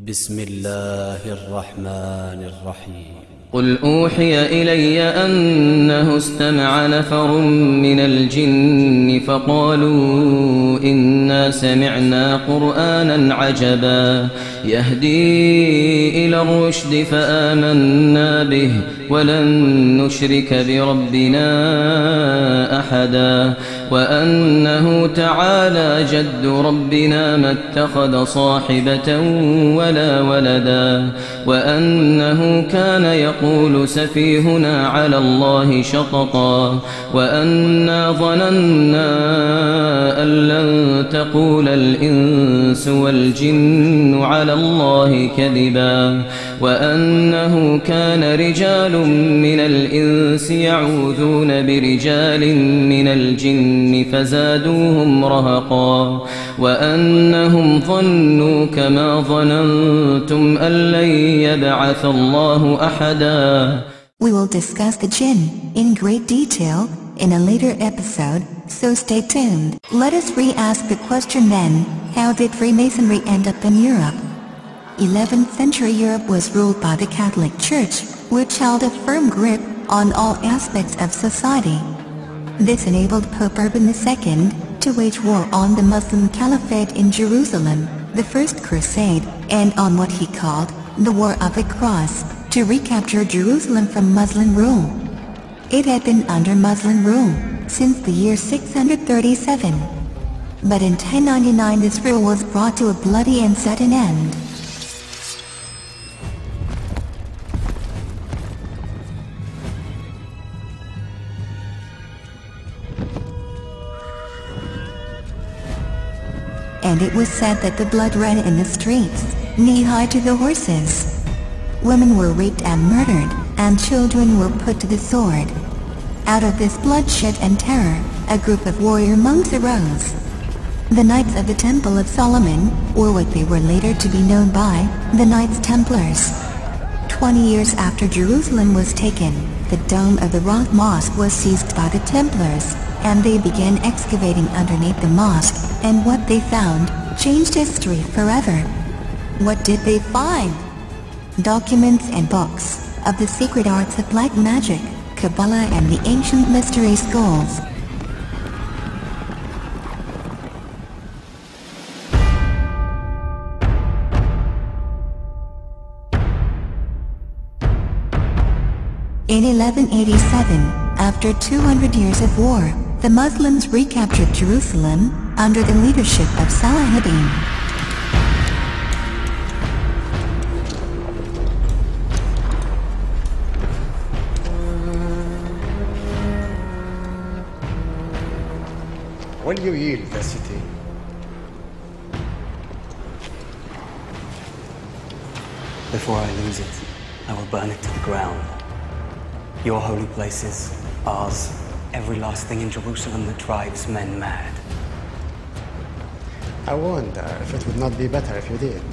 بسم الله الرحمن الرحيم. قل أوحي إلي أنه استمع نفر من الجن فقالوا إنا سمعنا قرآنا عجبا يهدي إلى الرشد فآمنا به ولن نشرك بربنا أحدا وأنه تعالى جد ربنا ما اتخذ صاحبة ولا ولدا وأنه كان يقول سفيهنا على الله شططا وأنا ظننا أن لن تقول الإنس والجن على الله كذبا وأنه كان رجال من الإنس يعوذون برجال من الجن فزادوهم رهقا وأنهم ظنوا كما ظننتم أن لن يبعث الله أحدا. We will discuss the jinn in great detail in a later episode, so stay tuned. Let us re-ask the question then, how did Freemasonry end up in Europe? 11th century Europe was ruled by the Catholic Church, which held a firm grip on all aspects of society. This enabled Pope Urban II to wage war on the Muslim Caliphate in Jerusalem, the First Crusade, and on what he called the War of the Cross, to recapture Jerusalem from Muslim rule. It had been under Muslim rule since the year 637. But in 1099 this rule was brought to a bloody and sudden end. And it was said that the blood ran in the streets, knee-high to the horses. Women were raped and murdered, and children were put to the sword. Out of this bloodshed and terror, a group of warrior monks arose. The Knights of the Temple of Solomon, or what they were later to be known by, the Knights Templars. 20 years after Jerusalem was taken, the dome of the rock mosque was seized by the Templars, and they began excavating underneath the mosque, and what they found changed history forever. What did they find? Documents and books of the secret arts of black magic, Kabbalah and the ancient mystery schools. In 1187, after 200 years of war, the Muslims recaptured Jerusalem under the leadership of Saladin. Will you yield the city? Before I lose it, I will burn it to the ground. Your holy places, ours, every last thing in Jerusalem that drives men mad. I wonder if it would not be better if you did.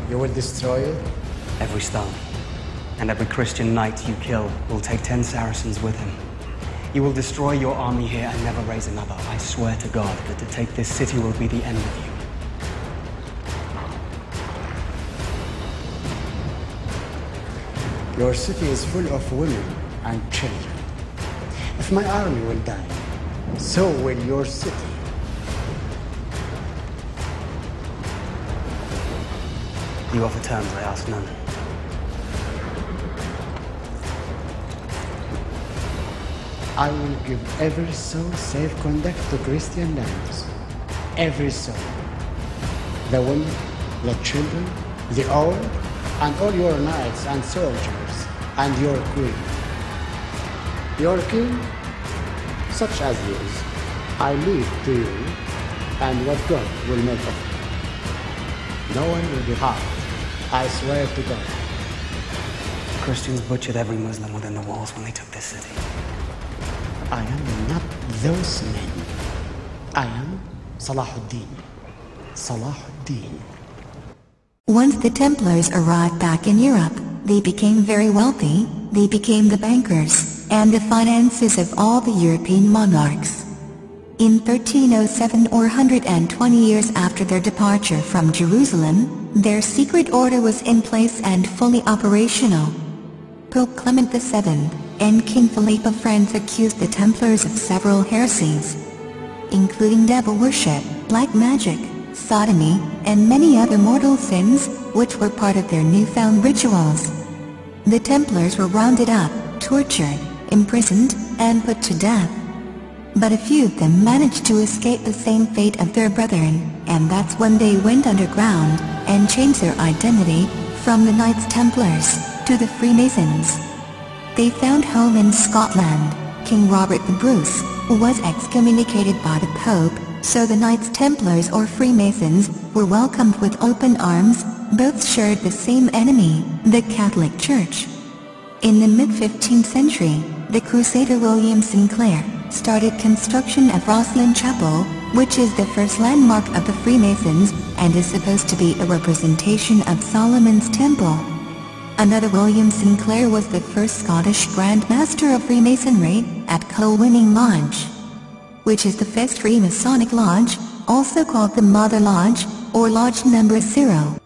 You will destroy it? Every stone, and every Christian knight you kill will take 10 Saracens with him. You will destroy your army here and never raise another. I swear to God that to take this city will be the end of you. Your city is full of women and children. If my army will die, so will your city. You offer terms, I ask none. I will give every soul safe conduct to Christian lands. Every soul. The women, the children, the old, and all your knights and soldiers, and your queen. Your king, such as yours, I leave to you, and what God will make of it. No one will be harmed, I swear to God. The Christians butchered every Muslim within the walls when they took this city. I am not those men. I am Salahuddin. Salahuddin. Once the Templars arrived back in Europe, they became very wealthy, they became the bankers, and the finances of all the European monarchs. In 1307, or 120 years after their departure from Jerusalem, their secret order was in place and fully operational. Pope Clement VII and King Philip of France accused the Templars of several heresies, including devil worship, black magic, sodomy, and many other mortal sins, which were part of their newfound rituals. The Templars were rounded up, tortured, imprisoned, and put to death. But a few of them managed to escape the same fate of their brethren, and that's when they went underground and changed their identity from the Knights Templars to the Freemasons. They found home in Scotland. King Robert the Bruce was excommunicated by the Pope, so the Knights Templars or Freemasons were welcomed with open arms. Both shared the same enemy, the Catholic Church. In the mid-15th century, the Crusader William Sinclair started construction of Rosslyn Chapel, which is the first landmark of the Freemasons and is supposed to be a representation of Solomon's Temple. Another William Sinclair was the first Scottish Grand Master of Freemasonry at Colwynning Lodge, which is the first Freemasonic lodge, also called the Mother Lodge, or Lodge Number 0.